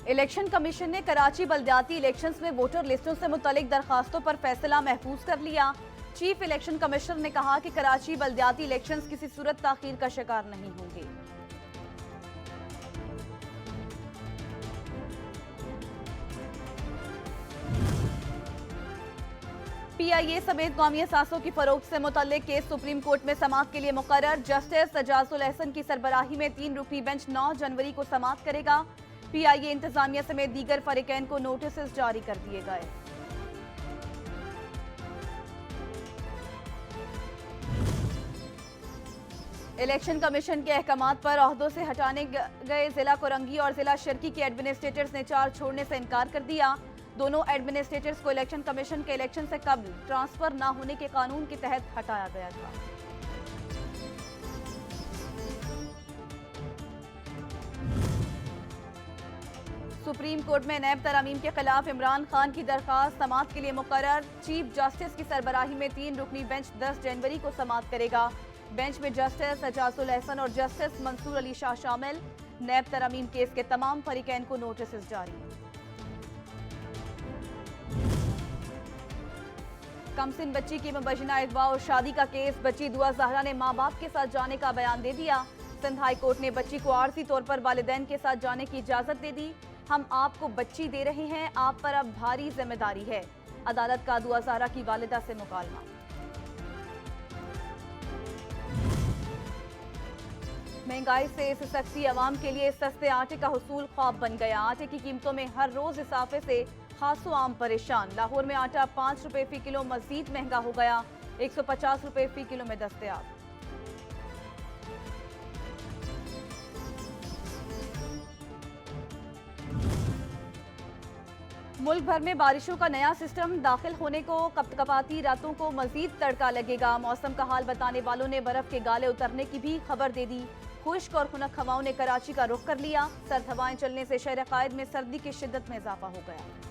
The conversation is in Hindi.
इलेक्शन कमीशन ने कराची बल्दियाती इलेक्शंस में वोटर लिस्टों से मुतालिक दरखास्तों पर फैसला महफूज कर लिया। चीफ इलेक्शन कमिश्नर ने कहा कि कराची बल्दियाती इलेक्शंस किसी सूरत ताखीर का शिकार नहीं होंगे। PIA समेत कौमी असासों की फरोख्त से मुतल्लिक केस सुप्रीम कोर्ट में समाअत के लिए मुकर्रर। जस्टिस एजाजुल एहसन की सरबराही में 3 रुकनी बेंच 9 जनवरी को समाअत करेगा। PIA इंतजामिया समेत दीगर फरीकैन को नोटिस जारी कर दिए गए। इलेक्शन कमीशन के अहकामात पर ओहदों से हटाने गए जिला कोरंगी और जिला शर्की के एडमिनिस्ट्रेटर्स ने चार्ज छोड़ने से इनकार कर दिया। दोनों एडमिनिस्ट्रेटर्स को इलेक्शन कमीशन के इलेक्शन से कबल ट्रांसफर न होने के कानून के तहत हटाया गया था। सुप्रीम कोर्ट में नैब तरमीम के खिलाफ इमरान खान की दरखास्त समाअत के लिए मुकर्रर। चीफ जस्टिस की सरबराही में 3 रुकनी बेंच 10 जनवरी को समाअत करेगा। बेंच में जस्टिस एजाजुल एहसन और जस्टिस मंसूर अली शाह शामिल। नैब तरमीम केस के तमाम फरीकैन को नोटिस जारी। कमसिन बच्ची की मुबैना अगवा और शादी का केस। बच्ची दुआ जहरा ने मां बाप के साथ जाने का बयान दे दिया। सिंध हाई कोर्ट ने बच्ची को आर्जी तौर पर वालिदैन के साथ जाने की इजाजत दे दी। हम आपको बच्ची दे रहे हैं, आप पर अब भारी जिम्मेदारी है। अदालत का दुआ जहरा की वालिदा से मुकालमा। महंगाई से इस सख्ती अवाम के लिए सस्ते आटे का हुसूल ख्वाब बन गया। आटे की कीमतों में हर रोज इजाफे से खासो आम परेशान। लाहौर में आटा 5 रुपए फी किलो मजीद महंगा हो गया। 150 रुपए फी किलो में दस्तयाब। मुल्क भर में बारिशों का नया सिस्टम दाखिल होने को कपकपाती रातों को मजीद तड़का लगेगा। मौसम का हाल बताने वालों ने बर्फ के गाले उतरने की भी खबर दे दी। खुश्क और खुनक हवाओं ने कराची का रुख कर लिया। सर्द हवाएं चलने से शहर कायद में सर्दी की शिद्दत में इजाफा हो गया।